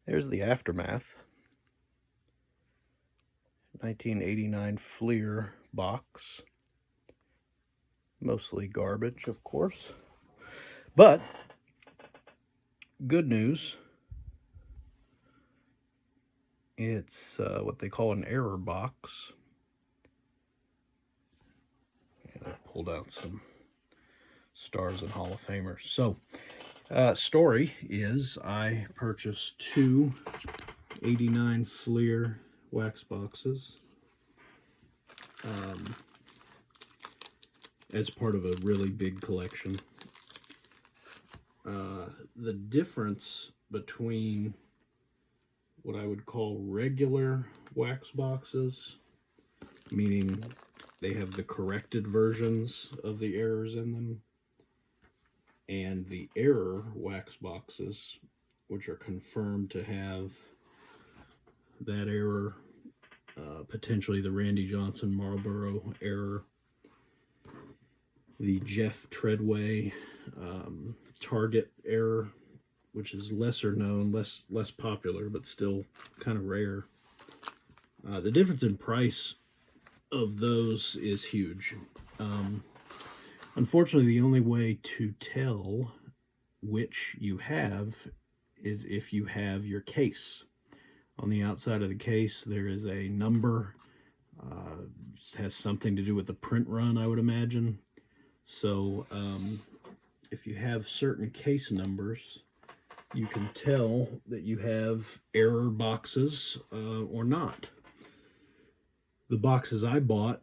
There's the aftermath. 1989 Fleer box. Mostly garbage, of course. But, good news. It's what they call an error box. And I pulled out some stars and Hall of Famers. So, story is I purchased two 89 Fleer wax boxes as part of a really big collection. The difference between what I would call regular wax boxes, meaning they have the corrected versions of the errors in them, and the error wax boxes, which are confirmed to have that error, potentially the Randy Johnson Marlboro error, the Jeff Treadway Target error, which is lesser known, less popular, but still kind of rare. The difference in price of those is huge. Unfortunately, the only way to tell which you have is if you have your case. On the outside of the case, there is a number. Has something to do with the print run, I would imagine. So if you have certain case numbers, you can tell that you have error boxes or not. The boxes I bought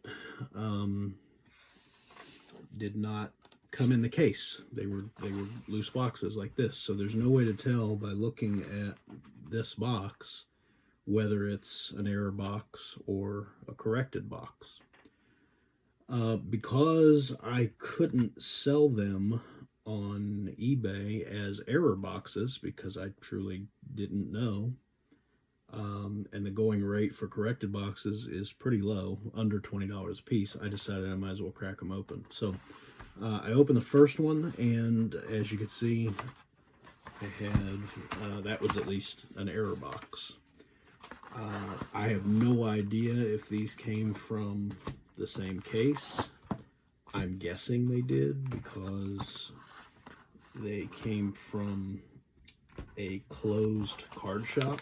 did not come in the case. They were loose boxes like this. So there's no way to tell by looking at this box whether it's an error box or a corrected box. Because I couldn't sell them on eBay as error boxes because I truly didn't know, and the going rate for corrected boxes is pretty low, under $20 a piece, I decided I might as well crack them open. So I opened the first one, and as you can see, I had, that was at least an error box. I have no idea if these came from the same case. I'm guessing they did because they came from a closed card shop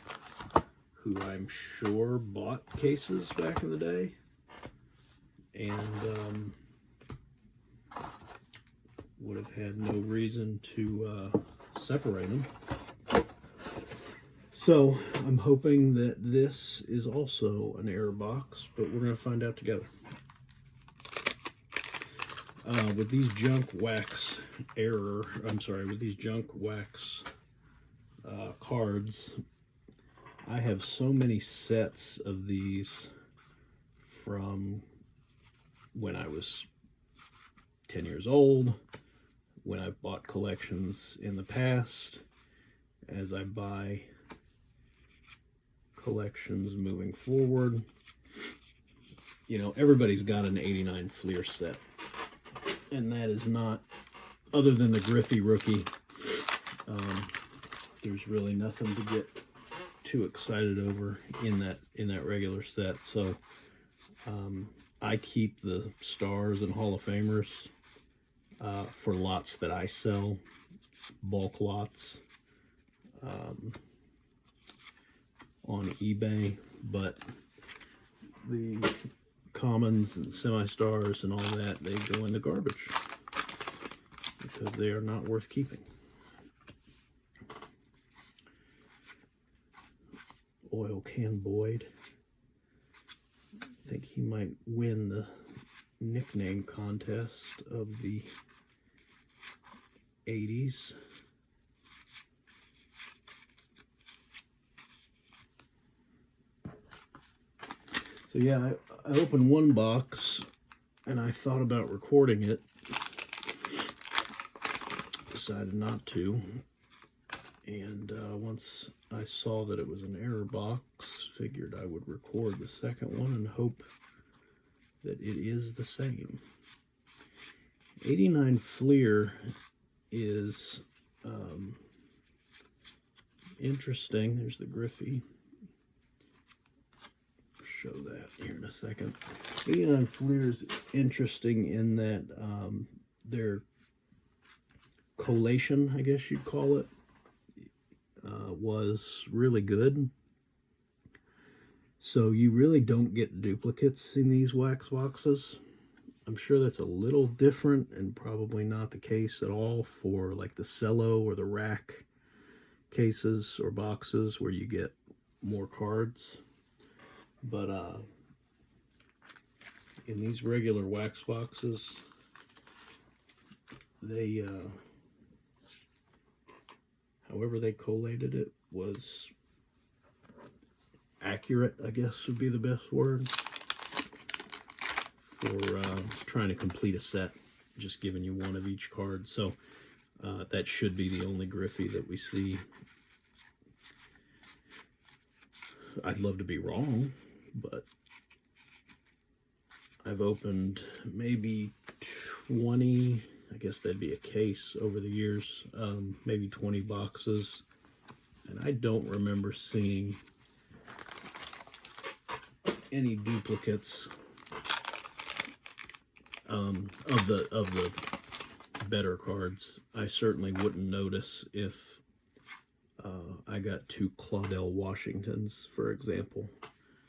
who I'm sure bought cases back in the day and would have had no reason to separate them. So I'm hoping that this is also an error box, but we're going to find out together. With these junk wax with these junk wax cards, I have so many sets of these from when I was 10 years old, when I've bought collections in the past, as I buy collections moving forward. You know, everybody's got an 89 Fleer set, and that is not, other than the Griffey rookie, there's really nothing to get too excited over in that regular set. So I keep the stars and Hall of Famers for lots that I sell, bulk lots, on eBay, but the commons and semi-stars and all that, they go in the garbage because they are not worth keeping. Oil Can Boyd. I think he might win the nickname contest of the 80s. So yeah, I opened one box and I thought about recording it. Decided not to. And once I saw that it was an error box, figured I would record the second one and hope that it is the same. 89 Fleer is interesting. There's the Griffey. Show that here in a second. Neon Fleer's interesting in that their collation, I guess you'd call it, was really good. So you really don't get duplicates in these wax boxes. I'm sure that's a little different and probably not the case at all for like the cello or the rack cases or boxes where you get more cards. But in these regular wax boxes, they however they collated it was accurate, I guess would be the best word, for trying to complete a set, just giving you one of each card. So that should be the only Griffey that we see. I'd love to be wrong, but I've opened maybe 20, I guess that'd be a case over the years, maybe 20 boxes, and I don't remember seeing any duplicates of the better cards. I certainly wouldn't notice if I got 2 Claudel Washingtons, for example.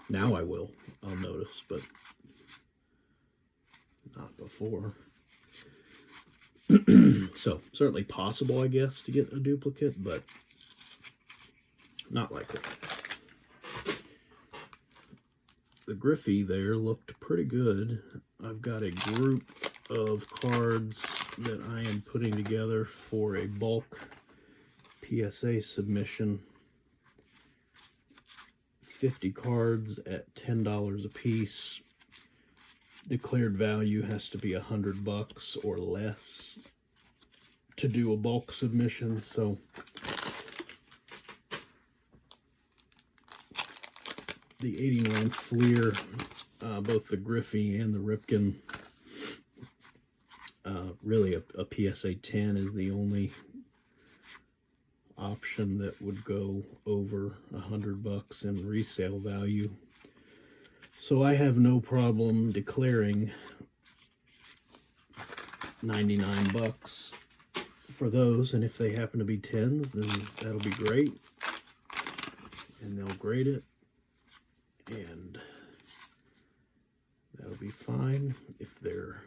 Now I will. I'll notice, but not before. So, certainly possible, I guess, to get a duplicate, but not likely. The Griffey there looked pretty good. I've got a group of cards that I am putting together for a bulk PSA submission. 50 cards at $10 a piece. Declared value has to be $100 or less to do a bulk submission. So the 89 Fleer, both the Griffey and the Ripken, really a PSA 10 is the only option that would go over $100 in resale value. So I have no problem declaring $99 for those, and if they happen to be 10s, then that'll be great, and they'll grade it, and that'll be fine. If they're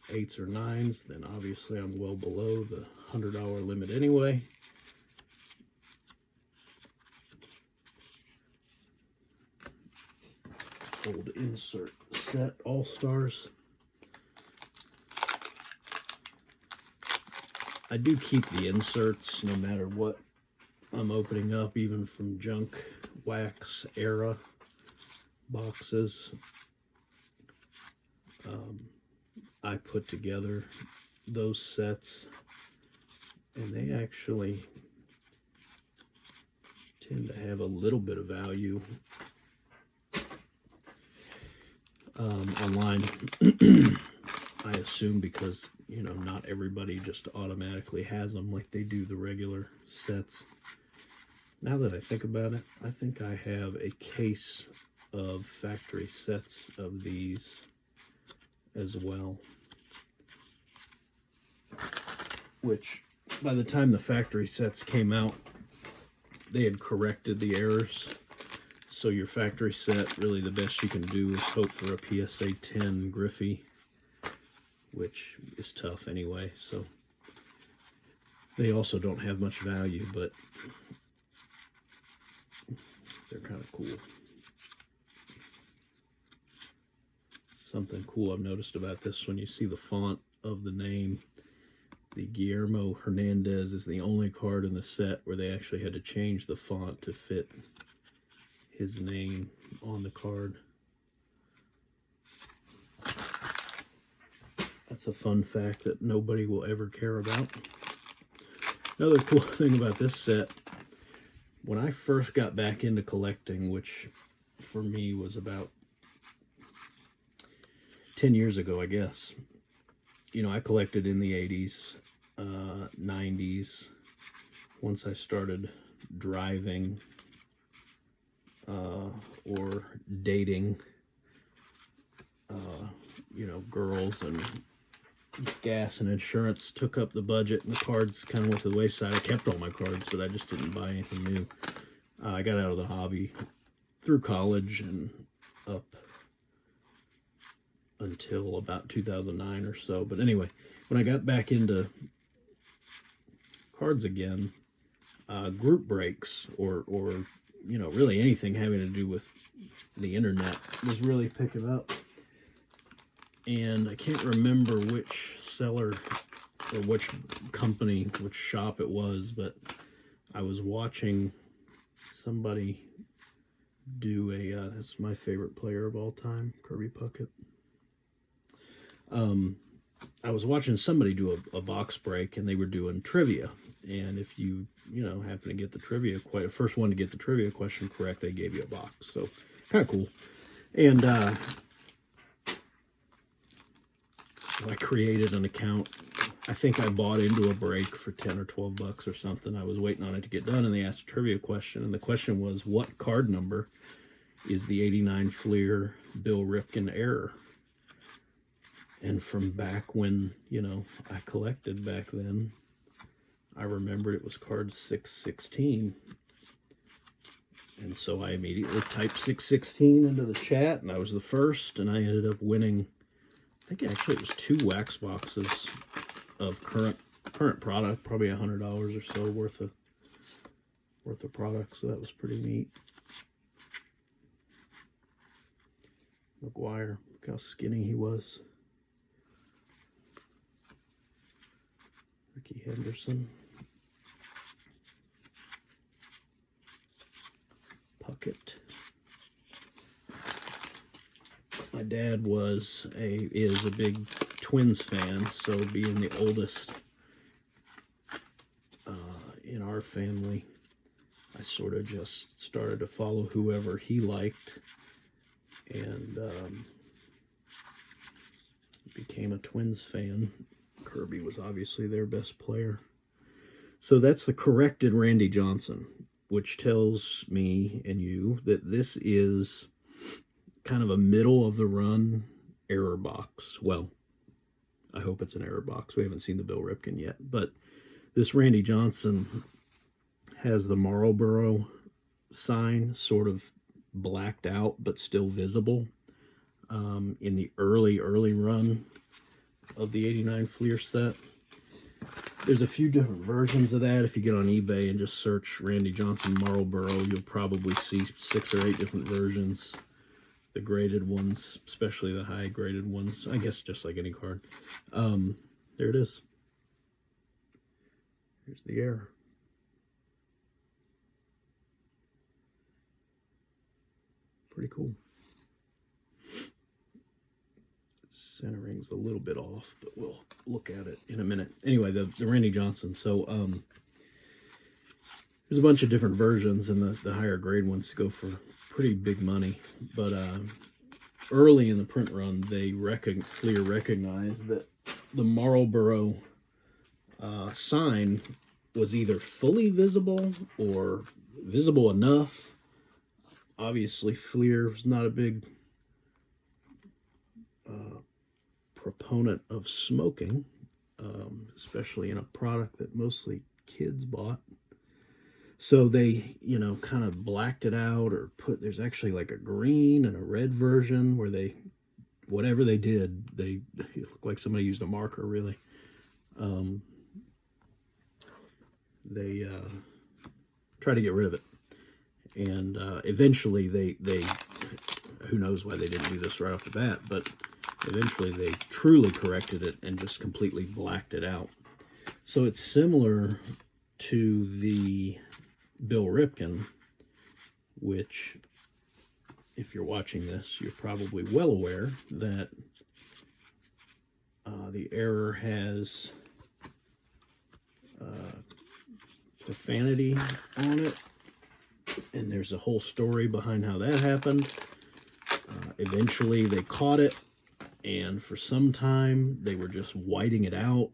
8s or 9s, then obviously I'm well below the $100 limit anyway. Old insert set All-Stars. I do keep the inserts no matter what I'm opening up, even from junk wax era boxes. I put together those sets, and they actually tend to have a little bit of value online. I assume because, you know, not everybody just automatically has them like they do the regular sets. Now that I think about it, I think I have a case of factory sets of these as well, which by the time the factory sets came out, they had corrected the errors. So your factory set, really the best you can do is hope for a PSA 10 Griffey, which is tough anyway. So they also don't have much value, but they're kind of cool. Something cool I've noticed about this, when you see the font of the name, the Guillermo Hernandez is the only card in the set where they actually had to change the font to fit his name on the card. That's a fun fact that nobody will ever care about. Another cool thing about this set, when I first got back into collecting, which for me was about 10 years ago, I guess. You know, I collected in the 80s, 90s. Once I started driving or dating, girls, and gas and insurance took up the budget, and the cards kind of went to the wayside. I kept all my cards, but I just didn't buy anything new. I got out of the hobby through college and up until about 2009 or so. But anyway, when I got back into cards again, group breaks or really anything having to do with the internet was really picking up. And I can't remember which seller or which company, which shop it was, but I was watching somebody do that's my favorite player of all time, Kirby Puckett. I was watching somebody do a box break, and they were doing trivia. And if you happen to get the trivia, first one to get the trivia question correct, they gave you a box. So kind of cool. And I created an account. I think I bought into a break for 10 or 12 bucks or something. I was waiting on it to get done, and they asked a trivia question. And the question was, what card number is the 89 Fleer Bill Ripken error? And from back when, I collected back then, I remembered it was card 616. And so I immediately typed 616 into the chat, and I was the first, and I ended up winning, I think actually it was 2 wax boxes of current product, probably $100 or so worth of product, so that was pretty neat. McGuire, look how skinny he was. Ricky Henderson. Puckett. My dad is a big Twins fan, so being the oldest in our family, I sort of just started to follow whoever he liked, and became a Twins fan. Kirby was obviously their best player. So that's the corrected Randy Johnson, which tells me and you that this is kind of a middle-of-the-run error box. Well, I hope it's an error box. We haven't seen the Bill Ripken yet. But this Randy Johnson has the Marlboro sign sort of blacked out but still visible in the early run of the 89 Fleer set. There's a few different versions of that. If you get on eBay and just search Randy Johnson Marlboro, you'll probably see 6 or 8 different versions. The graded ones, especially the high graded ones, I guess just like any card. There it is. Here's the error. Pretty cool. Centering's a little bit off, but we'll look at it in a minute. Anyway, the Randy Johnson. So there's a bunch of different versions, and the higher grade ones go for pretty big money. But early in the print run, Fleer recognized that the Marlboro sign was either fully visible or visible enough. Obviously, Fleer was not a big proponent of smoking, especially in a product that mostly kids bought. So they, kind of blacked it out, or there's actually like a green and a red version where whatever they did, it looked like somebody used a marker, really. They tried to get rid of it. And eventually they, who knows why they didn't do this right off the bat, but eventually they truly corrected it and just completely blacked it out. So it's similar to the Bill Ripken, which, if you're watching this, you're probably well aware that the error has profanity on it, and there's a whole story behind how that happened. Eventually they caught it, and for some time they were just whiting it out.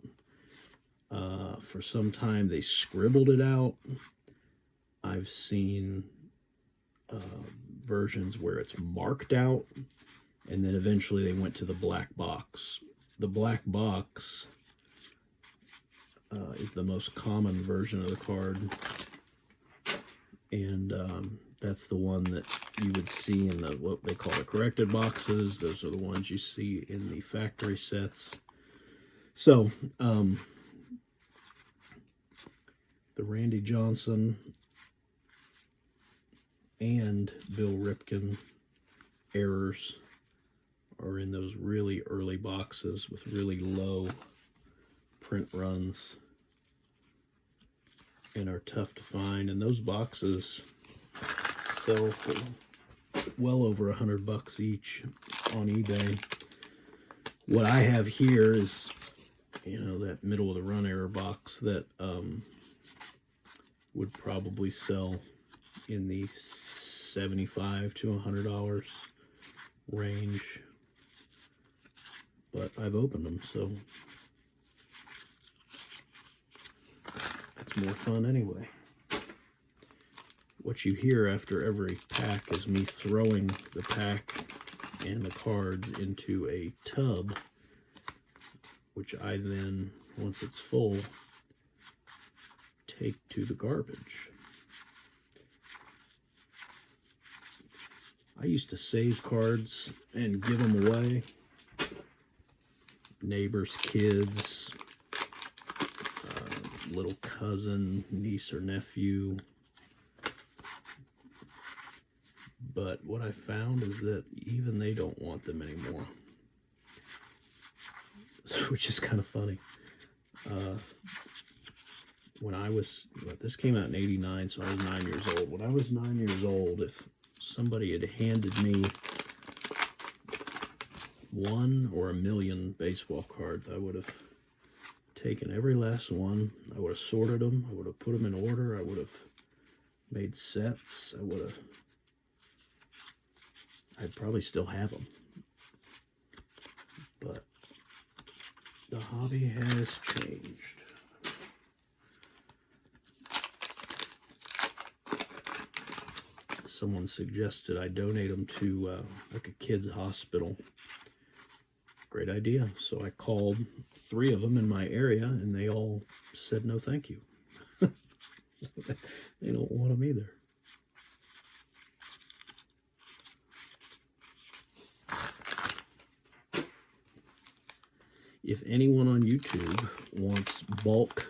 For some time they scribbled it out. I've seen versions where it's marked out, and then eventually they went to the black box. The black box is the most common version of the card, and that's the one that you would see in the what they call the corrected boxes. Those are the ones you see in the factory sets. So the Randy Johnson and Bill Ripken errors are in those really early boxes with really low print runs and are tough to find. And those boxes sell for well over $100 each on eBay. What I have here is, you know, that middle of the run error box that would probably sell in the $75 to $100 range, but I've opened them, so it's more fun anyway. What you hear after every pack is me throwing the pack and the cards into a tub, which I then, once it's full, take to the garbage. I used to save cards and give them away. Neighbors' kids, little cousin, niece or nephew. But what I found is that even they don't want them anymore, which is kind of funny. When I was, this came out in '89, so I was 9 years old. When I was 9 years old, if somebody had handed me 1 or 1,000,000 baseball cards, I would have taken every last one. I would have sorted them. I would have put them in order. I would have made sets. I'd probably still have them. But the hobby has changed. Someone suggested I donate them to like a kid's hospital. Great idea. So I called 3 of them in my area, and they all said no thank you. They don't want them either. If anyone on YouTube wants bulk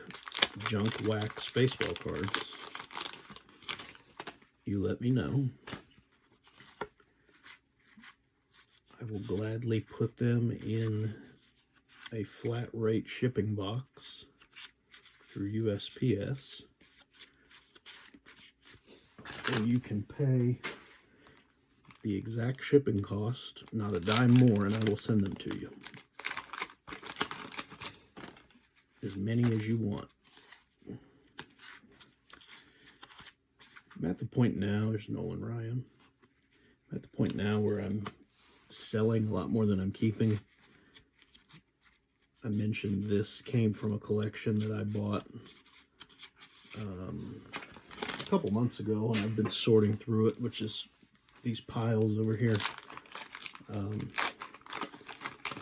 junk wax baseball cards, you let me know. I will gladly put them in a flat rate shipping box through USPS, and you can pay the exact shipping cost, not a dime more, and I will send them to you. As many as you want. I'm at the point now, there's Nolan Ryan. I'm at the point now where I'm selling a lot more than I'm keeping. I mentioned this came from a collection that I bought a couple months ago, and I've been sorting through it, which is these piles over here.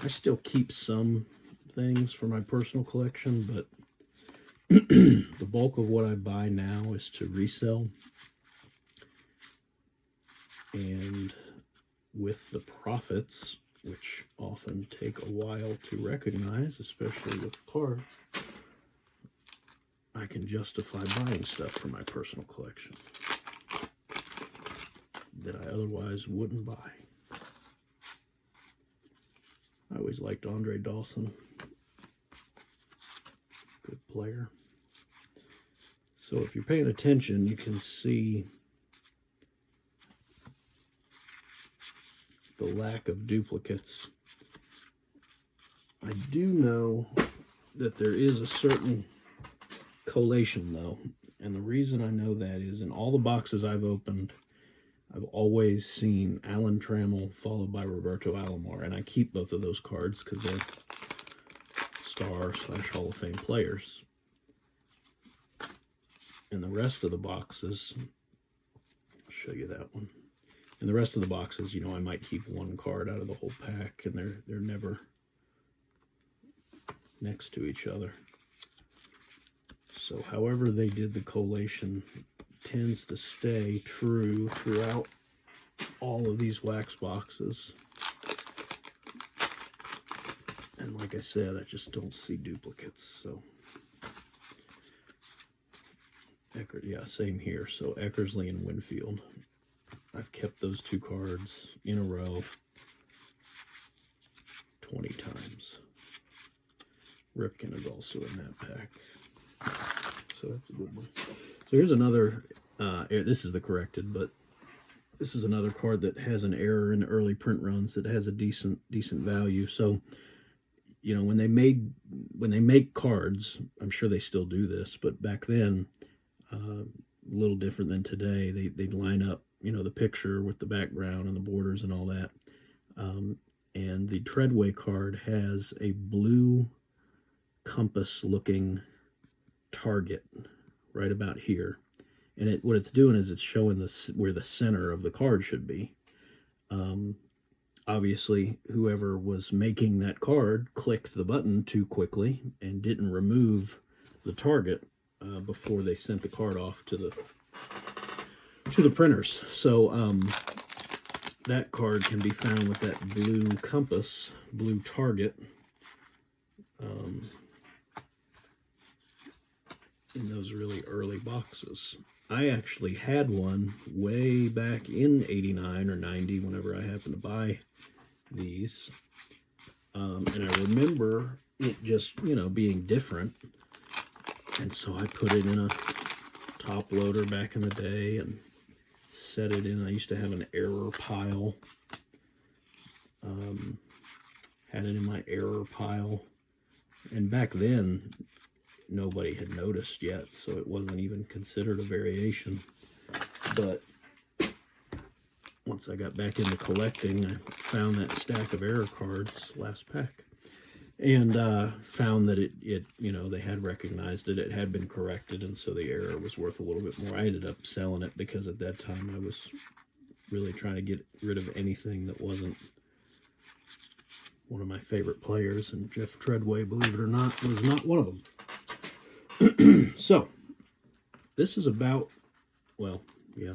I still keep some things for my personal collection, but the bulk of what I buy now is to resell. And with the profits, which often take a while to recognize, especially with cards, I can justify buying stuff for my personal collection that I otherwise wouldn't buy. I always liked Andre Dawson. Good player. So if you're paying attention, you can see the lack of duplicates. I do know that there is a certain collation, though, and the reason I know that is in all the boxes I've opened, I've always seen Alan Trammell followed by Roberto Alomar, and I keep both of those cards because they're star/Hall of Fame players. And the rest of the boxes, show you that one. And the rest of the boxes, you know, I might keep one card out of the whole pack, and they're never next to each other. So however they did the collation tends to stay true throughout all of these wax boxes. And like I said, I just don't see duplicates. So yeah, same here. So Eckersley and Winfield. I've kept those two cards in a row 20 times. Ripken is also in that pack. So that's a good one. So here's another, this is the corrected, but this is another card that has an error in early print runs that has a decent value. So, you know, when they make cards, I'm sure they still do this, but back then, a little different than today. They'd line up, you know, the picture with the background and the borders and all that. And the Treadway card has a blue compass-looking target right about here. And what it's doing is it's showing where the center of the card should be. Obviously, whoever was making that card clicked the button too quickly and didn't remove the target before they sent the card off to the printers. So that card can be found with that blue compass, blue target, in those really early boxes. I actually had one way back in 89 or 90 whenever I happened to buy these. And I remember it just, you know, being different. And so I put it in a top loader back in the day and set it in. I used to have an error pile. Had it in my error pile. And back then, nobody had noticed yet, so it wasn't even considered a variation. But once I got back into collecting, I found that stack of error cards last pack, and found that it you know, they had recognized it had been corrected, and so the error was worth a little bit more. I ended up selling it because at that time I was really trying to get rid of anything that wasn't one of my favorite players, and Jeff Treadway, believe it or not, was not one of them. So, this is about, well, yeah,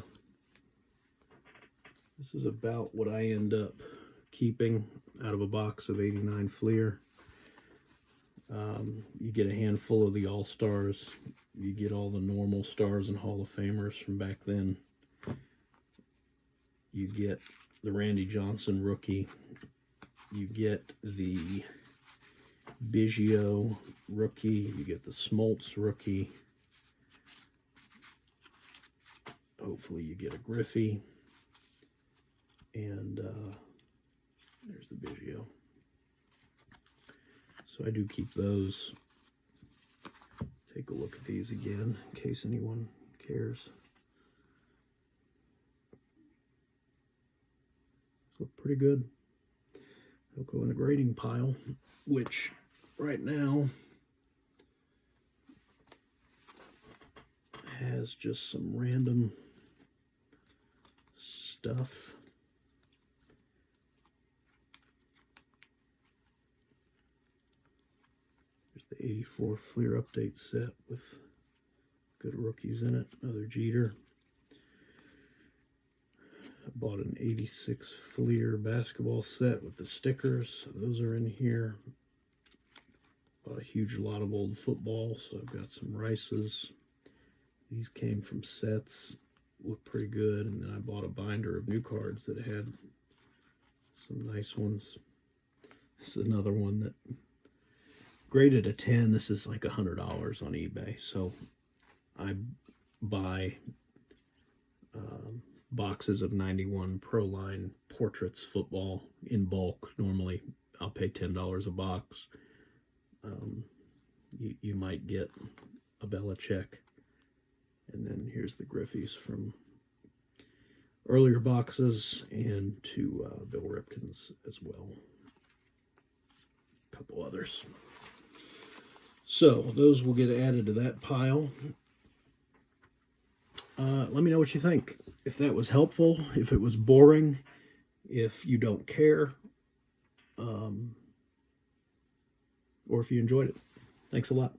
this is about what I end up keeping out of a box of 89 Fleer. You get a handful of the All-Stars. You get all the normal stars and Hall of Famers from back then. You get the Randy Johnson rookie. You get the Biggio rookie, you get the Smoltz rookie, hopefully you get a Griffey, and there's the Biggio. So I do keep those. Take a look at these again in case anyone cares. Look pretty good. They'll go in the grading pile, which right now has just some random stuff. There's the 84 Fleer update set with good rookies in it. Another Jeter. I bought an 86 Fleer basketball set with the stickers. So those are in here. Bought a huge lot of old football, so I've got some Rices. These came from sets, look pretty good, and then I bought a binder of new cards that had some nice ones. This is another one that graded a 10. This is like $100 on eBay, so I buy boxes of 91 Pro Line Portraits football in bulk. Normally, I'll pay $10 a box. You might get a Belichick, and then here's the Griffies from earlier boxes, and two Bill Ripkens as well. A couple others. So those will get added to that pile. Let me know what you think. If that was helpful, if it was boring, if you don't care, um, or if you enjoyed it. Thanks a lot.